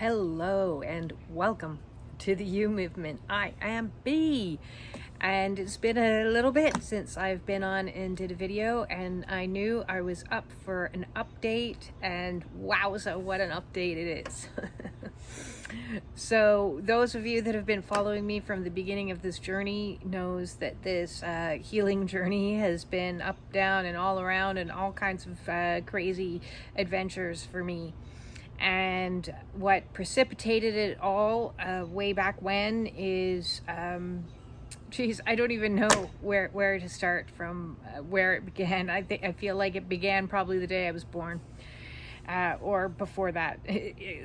Hello and welcome to the U Movement. I am B, and it's been a little bit since I've been on and did a video, and I knew I was up for an update, and wowza, what an update it is. So those of you that have been following me from the beginning of this journey knows that this healing journey has been up, down, and all around, and all kinds of crazy adventures for me. And what precipitated it all way back when is, I don't even know where to start from where it began. I feel like it began probably the day I was born, or before that.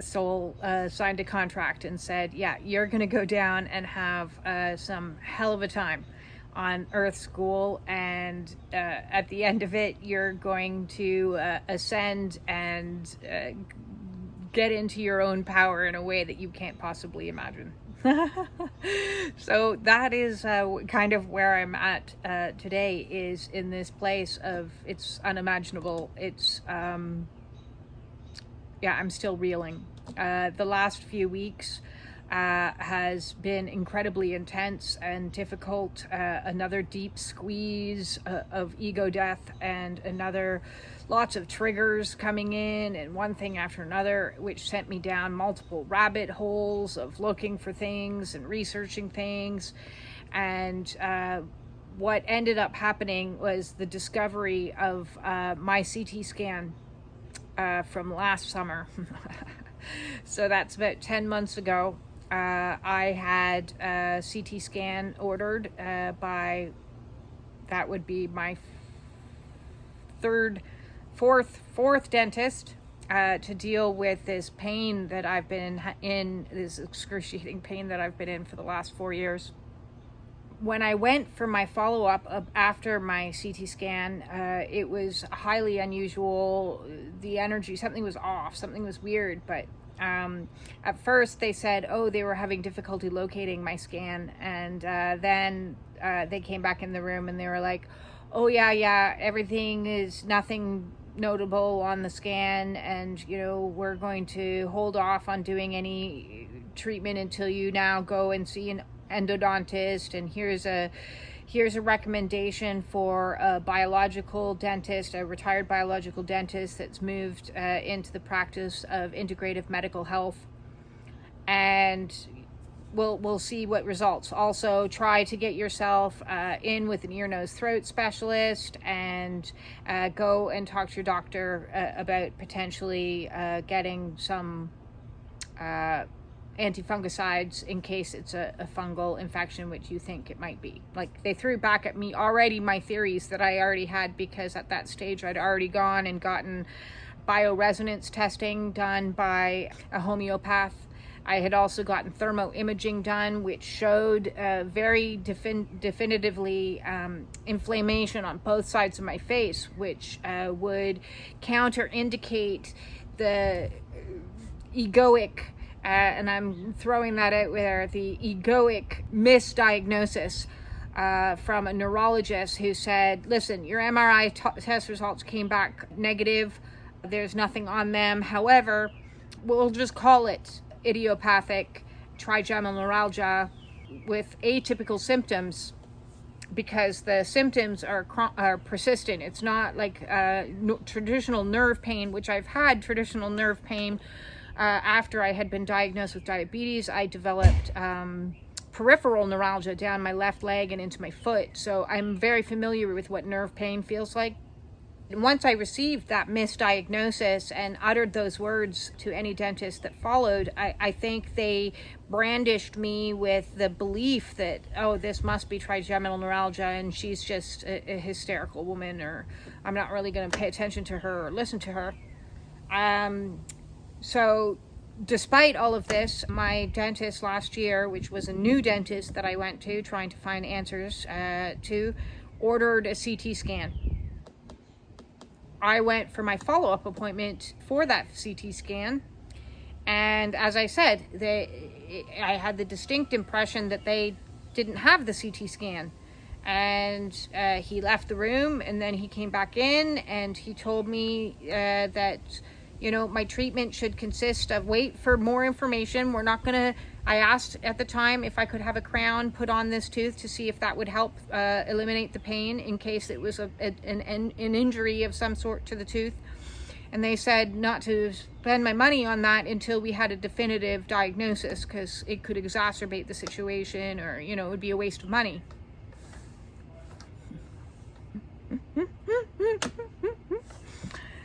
Soul signed a contract and said, yeah, you're going to go down and have some hell of a time on Earth School, and at the end of it, you're going to ascend and get into your own power in a way that you can't possibly imagine. So that is kind of where I'm at today, is in this place of it's unimaginable. It's I'm still reeling. The last few weeks has been incredibly intense and difficult. Another deep squeeze of ego death, and another lots of triggers coming in, and one thing after another, which sent me down multiple rabbit holes of looking for things and researching things. And what ended up happening was the discovery of my CT scan from last summer. So that's about 10 months ago. I had a CT scan ordered by, that would be my fourth dentist to deal with this pain that I've been in, this excruciating pain that I've been in for the last 4 years. When I went for my follow-up after my CT scan, it was highly unusual. The energy, something was off, something was weird, but at first they said, they were having difficulty locating my scan, and then they came back in the room and they were like, everything is nothing notable on the scan, and we're going to hold off on doing any treatment until you now go and see an endodontist, and here's a recommendation for a biological dentist, a retired biological dentist that's moved into the practice of integrative medical health, and we'll see what results. Also, try to get yourself in with an ear, nose, throat specialist, and go and talk to your doctor about potentially getting some anti-fungicides in case it's a fungal infection, which you think it might be. Like, they threw back at me already my theories that I already had, because at that stage I'd already gone and gotten bioresonance testing done by a homeopath. I had also gotten thermo-imaging done, which showed very definitively inflammation on both sides of my face, which would counter-indicate the egoic, and I'm throwing that out there, the egoic misdiagnosis from a neurologist who said, listen, your MRI test results came back negative. There's nothing on them. However, we'll just call it idiopathic trigeminal neuralgia with atypical symptoms, because the symptoms are persistent. It's not like traditional nerve pain, which I've had traditional nerve pain after I had been diagnosed with diabetes. I developed peripheral neuralgia down my left leg and into my foot, so I'm very familiar with what nerve pain feels like. And once I received that misdiagnosis and uttered those words to any dentist that followed, I think they brandished me with the belief that, this must be trigeminal neuralgia, and she's just a hysterical woman, or I'm not really going to pay attention to her or listen to her. So despite all of this, my dentist last year, which was a new dentist that I went to trying to find answers to, ordered a CT scan. I went for my follow-up appointment for that CT scan, and as I said, I had the distinct impression that they didn't have the CT scan. And he left the room, and then he came back in, and he told me that My treatment should consist of wait for more information. We're not going to, I asked at the time if I could have a crown put on this tooth to see if that would help eliminate the pain in case it was an injury of some sort to the tooth. And they said not to spend my money on that until we had a definitive diagnosis, because it could exacerbate the situation, or, it would be a waste of money.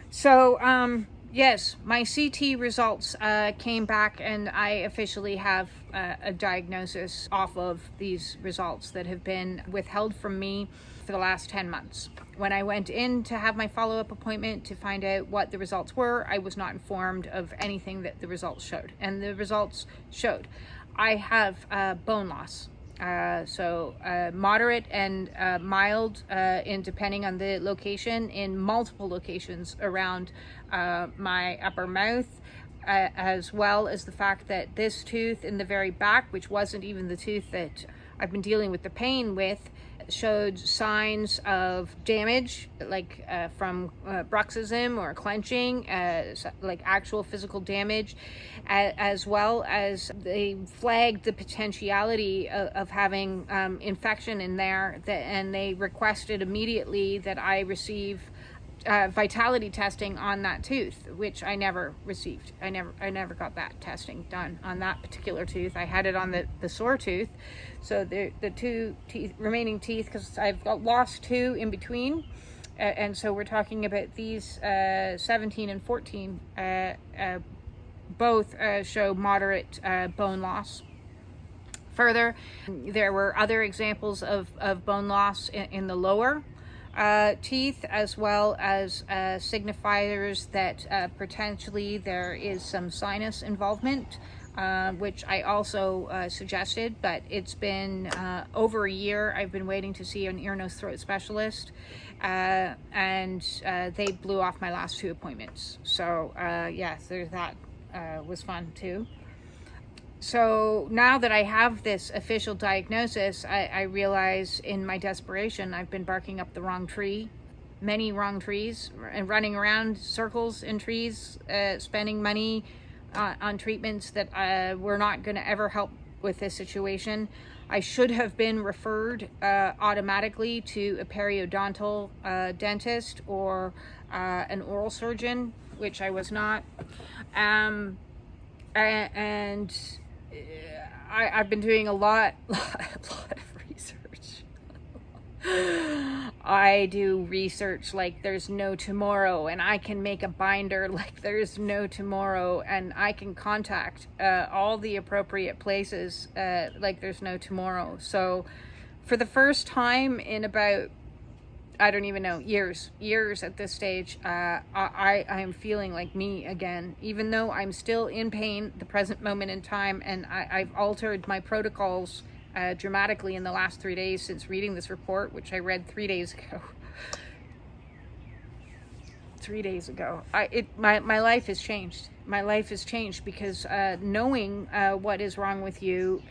So, yes, my CT results came back, and I officially have a diagnosis off of these results that have been withheld from me for the last 10 months. When I went in to have my follow-up appointment to find out what the results were, I was not informed of anything that the results showed. And the results showed I have bone loss. So moderate and mild, in depending on the location, in multiple locations around my upper mouth, as well as the fact that this tooth in the very back, which wasn't even the tooth that I've been dealing with the pain with, showed signs of damage, like from bruxism or clenching, like actual physical damage, as well as they flagged the potentiality of having infection in there, and they requested immediately that I receive vitality testing on that tooth, which I never received. I never got that testing done on that particular tooth. I had it on the sore tooth. So the two remaining teeth, because I've lost two in between, and so we're talking about these 17 and 14, both show moderate bone loss. Further, there were other examples of bone loss in the lower teeth, as well as signifiers that potentially there is some sinus involvement, which I also suggested, but it's been over a year. I've been waiting to see an ear, nose, throat specialist, and they blew off my last two appointments. So yes, that was fun too. So now that I have this official diagnosis, I realize in my desperation, I've been barking up the wrong tree, many wrong trees, and running around circles in trees, spending money on treatments that were not going to ever help with this situation. I should have been referred automatically to a periodontal dentist or an oral surgeon, which I was not. And I've been doing a lot of research. I do research like there's no tomorrow, and I can make a binder like there's no tomorrow, and I can contact all the appropriate places like there's no tomorrow. So for the first time in about, I don't even know, years at this stage, I am feeling like me again, even though I'm still in pain the present moment in time, and I've altered my protocols dramatically in the last 3 days since reading this report, which I read 3 days ago. 3 days ago. My life has changed. My life has changed because knowing what is wrong with you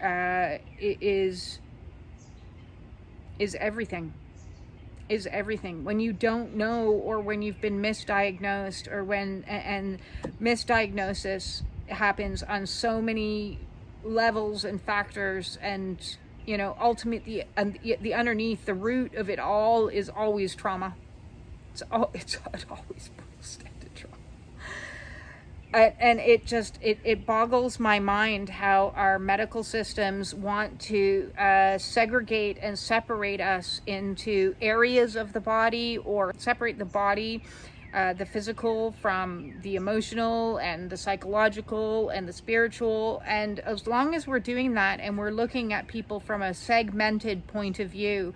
is everything. Is everything. When you don't know, or when you've been misdiagnosed, or and misdiagnosis happens on so many levels and factors, and ultimately the underneath, the root of it all is always trauma. It always boils down to trauma. And it boggles my mind how our medical systems want to segregate and separate us into areas of the body, or separate the body, the physical from the emotional, and the psychological and the spiritual. And as long as we're doing that, and we're looking at people from a segmented point of view,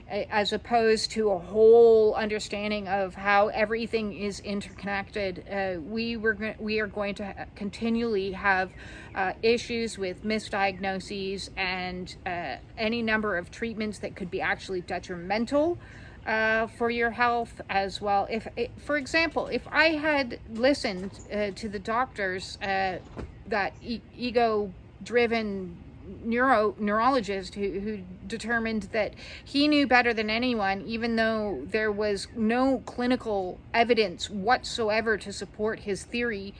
as opposed to a whole understanding of how everything is interconnected, we are going to continually have issues with misdiagnoses and any number of treatments that could be actually detrimental for your health as well. For example, if I had listened to the doctors, that ego-driven neurologist who determined that he knew better than anyone, even though there was no clinical evidence whatsoever to support his theory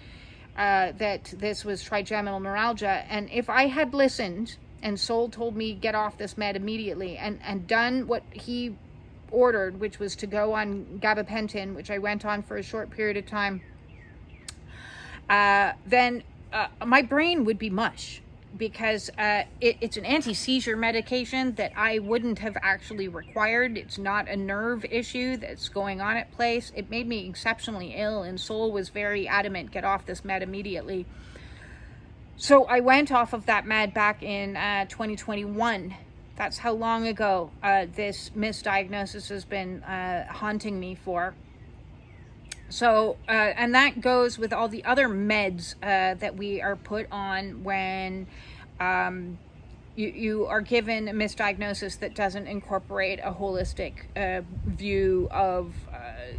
that this was trigeminal neuralgia. And if I had listened, and Soul told me get off this med immediately, and done what he ordered, which was to go on gabapentin, which I went on for a short period of time, then my brain would be mush, because it's an anti-seizure medication that I wouldn't have actually required. It's not a nerve issue that's going on at place. It made me exceptionally ill, and Soul was very adamant, get off this med immediately. So I went off of that med back in 2021. That's how long ago this misdiagnosis has been haunting me for. So, and that goes with all the other meds that we are put on when you are given a misdiagnosis that doesn't incorporate a holistic view of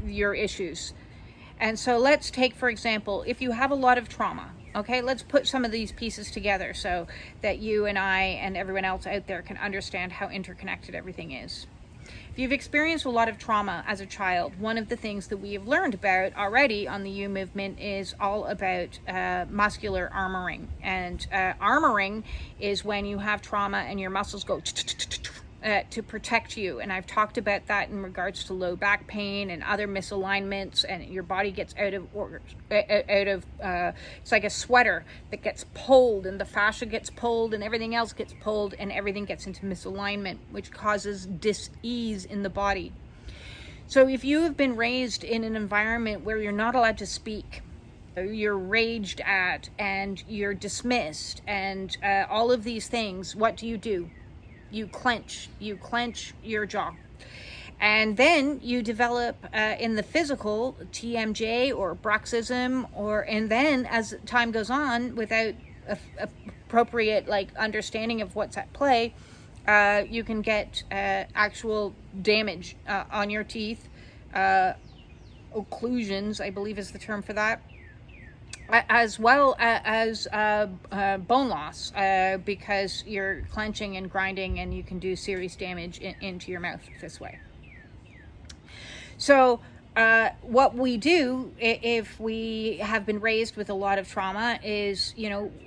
your issues. And so let's take, for example, if you have a lot of trauma, okay, let's put some of these pieces together so that you and I and everyone else out there can understand how interconnected everything is. If you've experienced a lot of trauma as a child, one of the things that we have learned about already on the U movement is all about muscular armoring. And armoring is when you have trauma and your muscles go to protect you. And I've talked about that in regards to low back pain and other misalignments, and your body gets out of it's like a sweater that gets pulled, and the fascia gets pulled, and everything else gets pulled, and everything gets into misalignment, which causes dis-ease in the body. So if you have been raised in an environment where you're not allowed to speak, you're raged at, and you're dismissed, and all of these things, what do? You clench your jaw. And then you develop in the physical TMJ or bruxism, and then as time goes on, without appropriate understanding of what's at play, you can get actual damage on your teeth, occlusions, I believe is the term for that, as well as bone loss, because you're clenching and grinding, and you can do serious damage into your mouth this way. So what we do if we have been raised with a lot of trauma is,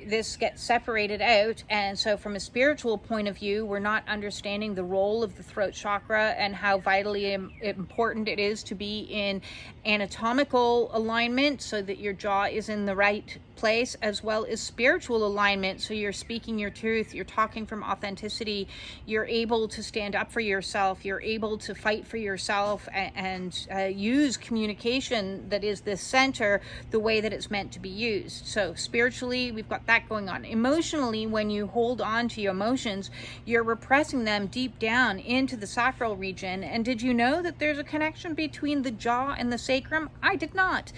this gets separated out. And so from a spiritual point of view, we're not understanding the role of the throat chakra and how vitally important it is to be in anatomical alignment so that your jaw is in the right place, as well as spiritual alignment, so you're speaking your truth, you're talking from authenticity, you're able to stand up for yourself, you're able to fight for yourself, and use communication that is the center the way that it's meant to be used. So spiritually, we've got that going on. Emotionally, when you hold on to your emotions, you're repressing them deep down into the sacral region. And did you know that there's a connection between the jaw and the sacrum? I did not.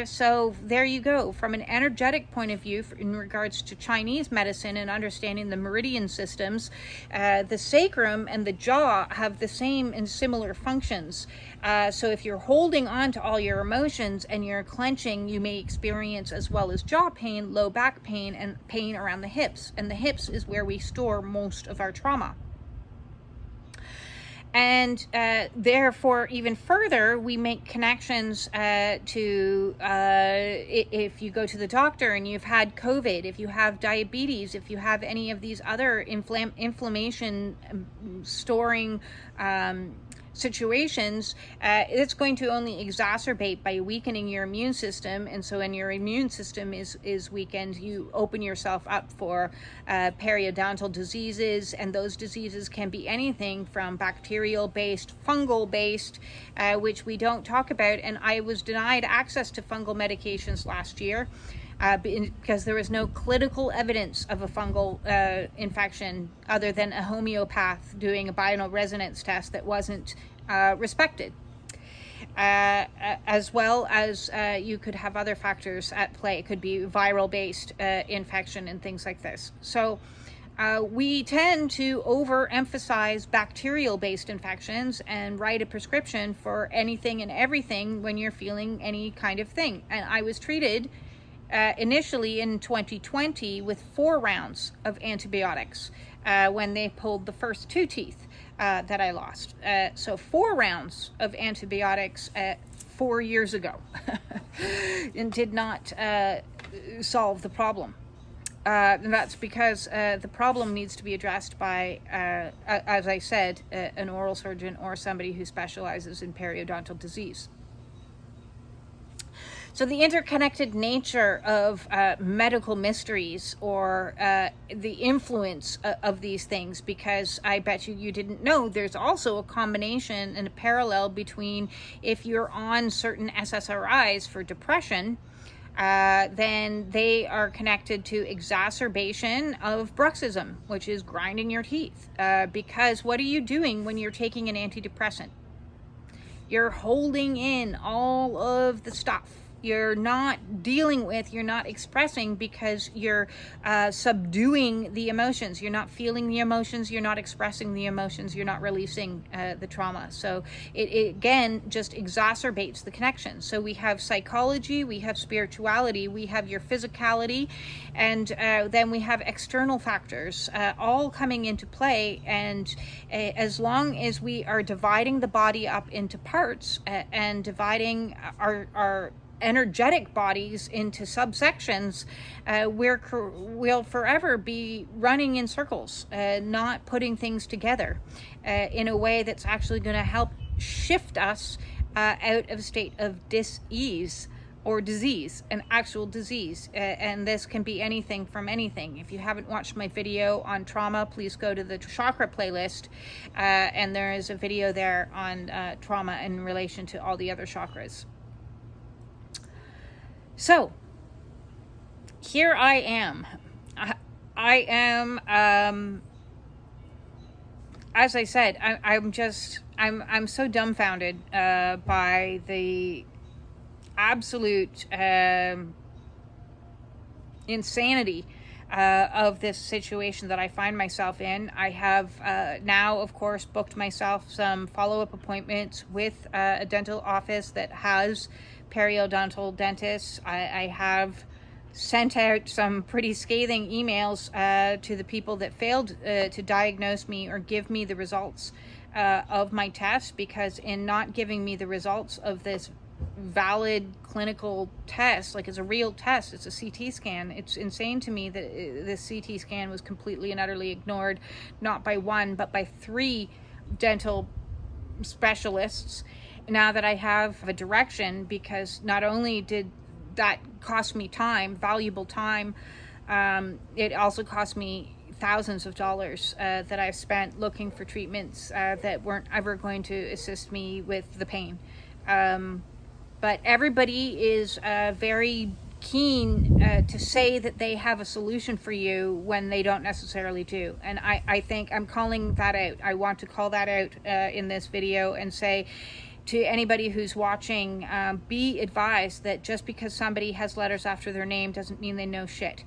So there you go. From an energetic point of view, in regards to Chinese medicine and understanding the meridian systems, the sacrum and the jaw have the same and similar functions. So if you're holding on to all your emotions and you're clenching, you may experience, as well as jaw pain, low back pain, and pain around the hips. And the hips is where we store most of our trauma. And therefore, even further, we make connections to if you go to the doctor and you've had COVID, if you have diabetes, if you have any of these other inflammation storing situations, it's going to only exacerbate by weakening your immune system. And so when your immune system is weakened, you open yourself up for periodontal diseases, and those diseases can be anything from bacterial based, fungal based, which we don't talk about. And I was denied access to fungal medications last year because there was no clinical evidence of a fungal infection other than a homeopath doing a bioresonance test that wasn't respected. As well as you could have other factors at play. It could be viral based infection and things like this. So we tend to overemphasize bacterial based infections and write a prescription for anything and everything when you're feeling any kind of thing. And I was treated initially in 2020 with 4 rounds of antibiotics. when they pulled the first 2 teeth that I lost. So 4 rounds of antibiotics 4 years ago and did not solve the problem. And that's because the problem needs to be addressed by, as I said, an oral surgeon or somebody who specializes in periodontal disease. So the interconnected nature of medical mysteries, or the influence of these things, because I bet you didn't know, there's also a combination and a parallel between, if you're on certain SSRIs for depression, then they are connected to exacerbation of bruxism, which is grinding your teeth. Because what are you doing when you're taking an antidepressant? You're holding in all of the stuff. You're not dealing with, you're not expressing, because you're subduing the emotions. You're not feeling the emotions, you're not expressing the emotions, you're not releasing the trauma. So it again just exacerbates the connection. So we have psychology, we have spirituality, we have your physicality, and then we have external factors all coming into play. And as long as we are dividing the body up into parts and dividing our energetic bodies into subsections, we'll forever be running in circles, not putting things together in a way that's actually going to help shift us out of a state of dis-ease or disease, an actual disease. And this can be anything from anything. If you haven't watched my video on trauma, please go to the chakra playlist, and there is a video there on trauma in relation to all the other chakras. So here I am. I am, as I said, I'm so dumbfounded by the absolute insanity of this situation that I find myself in. I have now, of course, booked myself some follow-up appointments with a dental office that has periodontal dentists. I have sent out some pretty scathing emails to the people that failed to diagnose me or give me the results of my test, because in not giving me the results of this valid clinical test, like it's a real test, it's a CT scan. It's insane to me that this CT scan was completely and utterly ignored, not by 1 but by 3 dental specialists. Now that I have a direction, because not only did that cost me time, valuable time, it also cost me thousands of dollars that I've spent looking for treatments that weren't ever going to assist me with the pain. But everybody is very keen to say that they have a solution for you when they don't necessarily do. And I think I'm calling that out. I want to call that out in this video and say to anybody who's watching, be advised that just because somebody has letters after their name doesn't mean they know shit.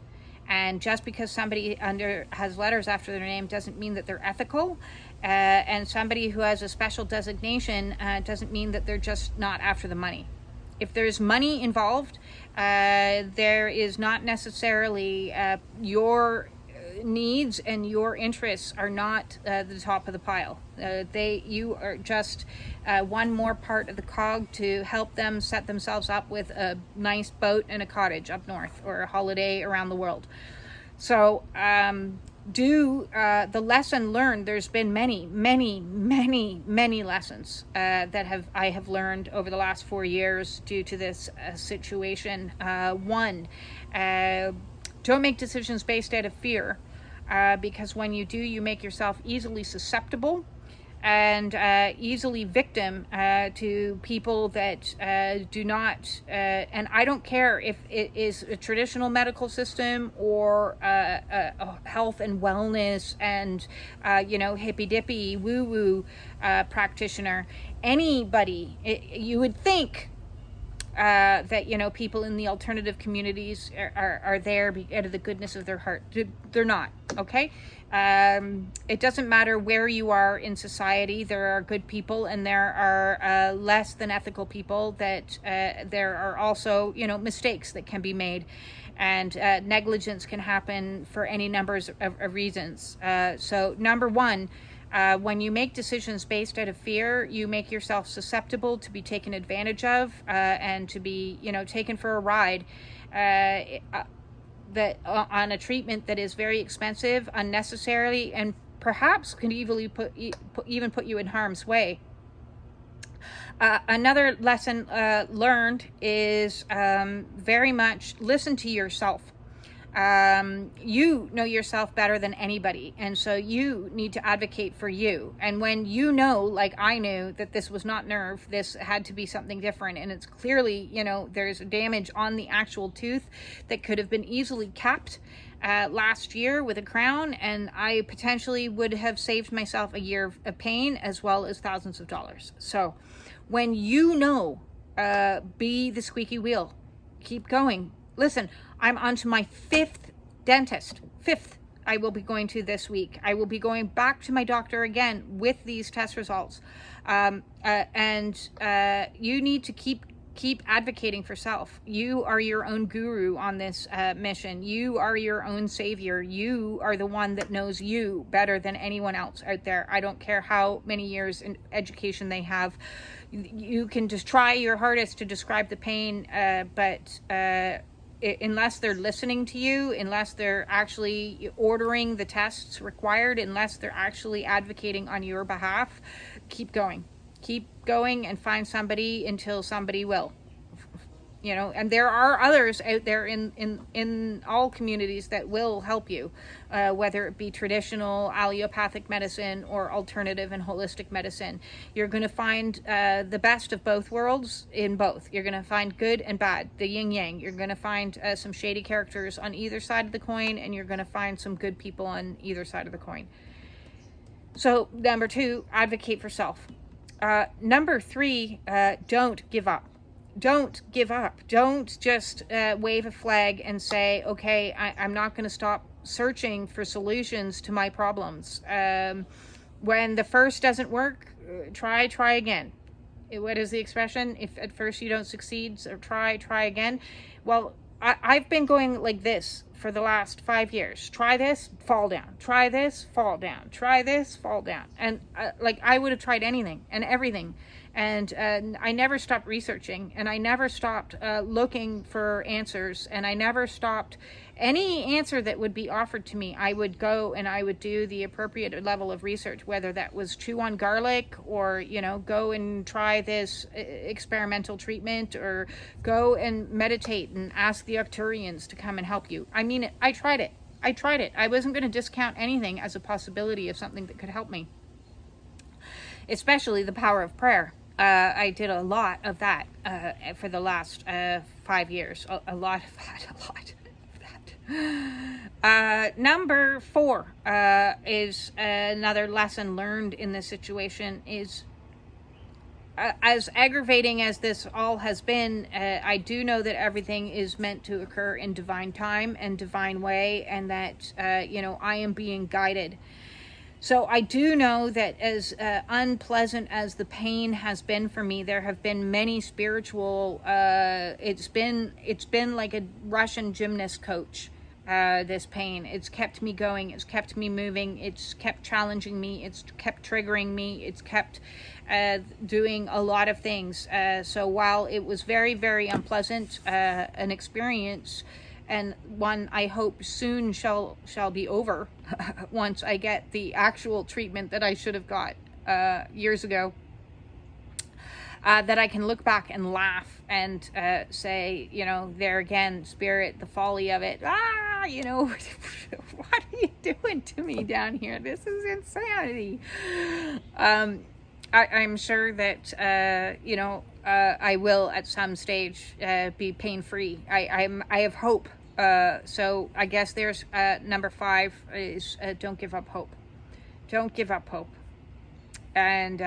And just because somebody has letters after their name doesn't mean that they're ethical. And somebody who has a special designation doesn't mean that they're just not after the money. If there's money involved, there is not necessarily your needs and your interests are not the top of the pile. You are just one more part of the cog to help them set themselves up with a nice boat and a cottage up north, or a holiday around the world. So the lesson learned. There's been many lessons that I have learned over the last 4 years due to this situation. One, don't make decisions based out of fear, because when you do, you make yourself easily susceptible and easily victim to people that do not, and I don't care if it is a traditional medical system or a health and wellness and hippy dippy woo woo practitioner. Anybody, you would think that, you know, people in the alternative communities are there out of the goodness of their heart. They're not, okay? It doesn't matter where you are in society. There are good people and there are less than ethical people. That there are also, you know, mistakes that can be made, and negligence can happen for any numbers of reasons. So number one, when you make decisions based out of fear, you make yourself susceptible to be taken advantage of, and to be, you know, taken for a ride that on a treatment that is very expensive, unnecessarily, and perhaps can even put you in harm's way. Another lesson learned is very much listen to yourself. You know yourself better than anybody, and so you need to advocate for you. And when you know, like I knew, that this was not nerve, this had to be something different, and it's clearly, you know, there's damage on the actual tooth that could have been easily capped last year with a crown, and I potentially would have saved myself a year of pain as well as thousands of dollars. So when you know, be the squeaky wheel, keep going. Listen, I'm on to my 5th dentist. 5th I will be going to this week. I will be going back to my doctor again with these test results. And you need to keep advocating for self. You are your own guru on this mission. You are your own savior. You are the one that knows you better than anyone else out there. I don't care how many years in education they have. You can just try your hardest to describe the pain, but unless they're listening to you, unless they're actually ordering the tests required, unless they're actually advocating on your behalf, keep going and find somebody until somebody will, you know. And there are others out there in all communities that will help you, whether it be traditional allopathic medicine or alternative and holistic medicine. You're going to find the best of both worlds in both. You're going to find good and bad, the yin yang. You're going to find some shady characters on either side of the coin, and you're going to find some good people on either side of the coin. So number 2, advocate for self. Number 3, don't give up. Don't give up. Don't just wave a flag and say, okay, I'm not going to stop searching for solutions to my problems. When the first doesn't work, try again. What is the expression? If at first you don't succeed, so try again. Well, I've been going like this for the last 5 years. Try this, fall down. Try this, fall down. Try this, fall down. And like I would have tried anything and everything. And I never stopped researching, and I never stopped looking for answers, and I never stopped any answer that would be offered to me. I would go and I would do the appropriate level of research, whether that was chew on garlic, or, you know, go and try this experimental treatment, or go and meditate and ask the Arcturians to come and help you. I mean, I tried it. I wasn't going to discount anything as a possibility of something that could help me, especially the power of prayer. I did a lot of that for the last 5 years. A lot of that. Number 4 is another lesson learned in this situation is, as aggravating as this all has been, I do know that everything is meant to occur in divine time and divine way, and that, you know, I am being guided. So I do know that as unpleasant as the pain has been for me, there have been many spiritual, it's been like a Russian gymnast coach, this pain. It's kept me going, it's kept me moving, it's kept challenging me, it's kept triggering me, it's kept doing a lot of things. So while it was very, very unpleasant, an experience, and one I hope soon shall be over once I get the actual treatment that I should have got years ago, that I can look back and laugh and say, you know, there again, spirit, the folly of it. You know, what are you doing to me down here? This is insanity. I'm sure that, you know, I will at some stage be pain-free. I have hope. So I guess there's number 5 is don't give up hope. Don't give up hope. And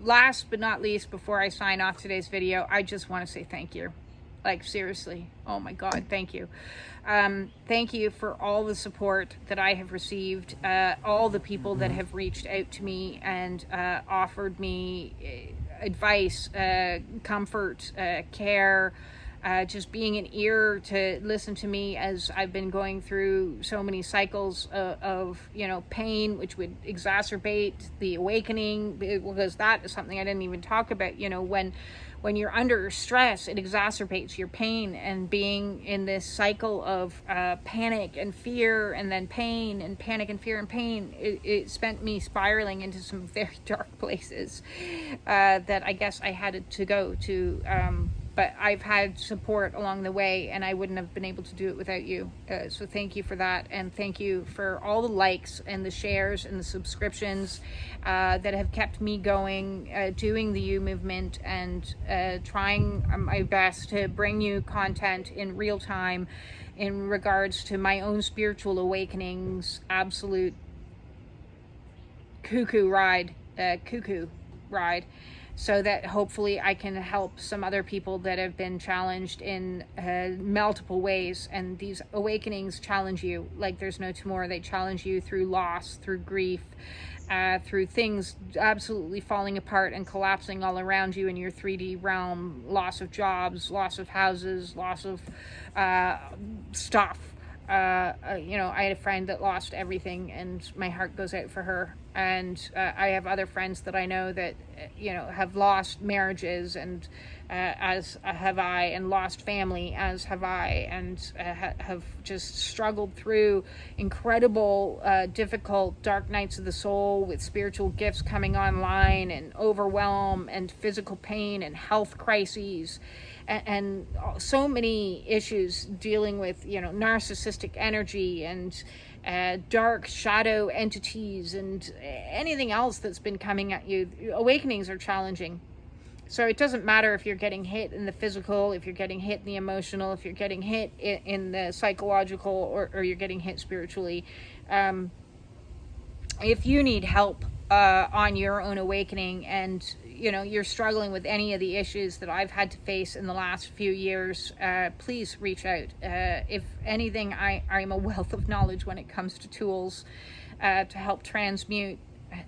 last but not least, before I sign off today's video, I just want to say thank you. Like, seriously, oh my God, thank you. Thank you for all the support that I have received, all the people that have reached out to me and offered me advice, comfort, care, just being an ear to listen to me as I've been going through so many cycles of pain, which would exacerbate the awakening, because that is something I didn't even talk about. When you're under stress, it exacerbates your pain, and being in this cycle of panic and fear, and then pain and panic and fear and pain, it sent me spiraling into some very dark places that I guess I had to go to. But I've had support along the way, and I wouldn't have been able to do it without you. So thank you for that. And thank you for all the likes and the shares and the subscriptions that have kept me going, doing the U movement, and trying my best to bring you content in real time in regards to my own spiritual awakenings. Absolute cuckoo ride. So that hopefully I can help some other people that have been challenged in multiple ways. And these awakenings challenge you like there's no tomorrow. They challenge you through loss, through grief, through things absolutely falling apart and collapsing all around you in your 3D realm. Loss of jobs, loss of houses, loss of stuff. I had a friend that lost everything, and my heart goes out for her. And I have other friends that I know that have lost marriages, and as have I, and lost family as have I, and have just struggled through incredible difficult dark nights of the soul, with spiritual gifts coming online, and overwhelm, and physical pain, and health crises, and so many issues dealing with narcissistic energy, and dark shadow entities, and anything else that's been coming at you. Awakenings are challenging. So it doesn't matter if you're getting hit in the physical, if you're getting hit in the emotional, if you're getting hit in the psychological, or you're getting hit spiritually. If you need help on your own awakening, and you're struggling with any of the issues that I've had to face in the last few years, please reach out. If anything, I'm a wealth of knowledge when it comes to tools to help transmute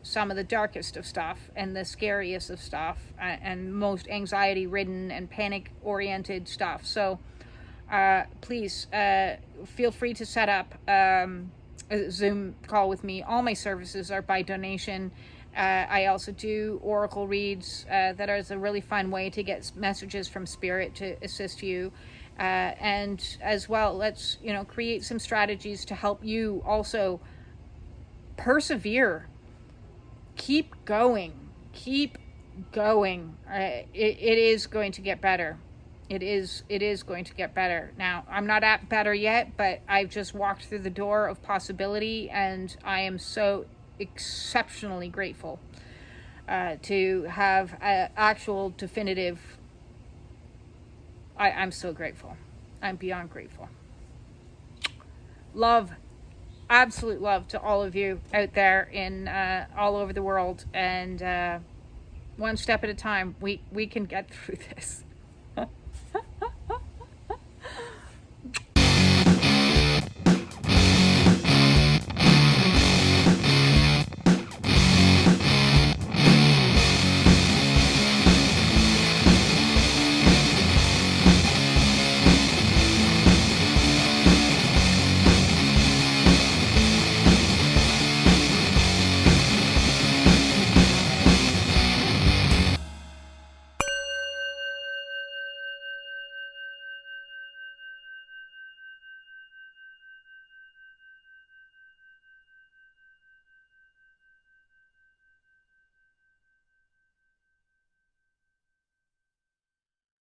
some of the darkest of stuff, and the scariest of stuff, and most anxiety ridden and panic oriented stuff. So please feel free to set up a Zoom call with me. All my services are by donation. I also do oracle reads that is a really fun way to get messages from spirit to assist you. And as well, let's create some strategies to help you also persevere. Keep going. It is going to get better. It is going to get better. Now, I'm not at better yet, but I've just walked through the door of possibility, and I am so exceptionally grateful to have actual definitive. I'm so grateful. I'm beyond grateful. Love, absolute love to all of you out there in all over the world, and one step at a time, we can get through this.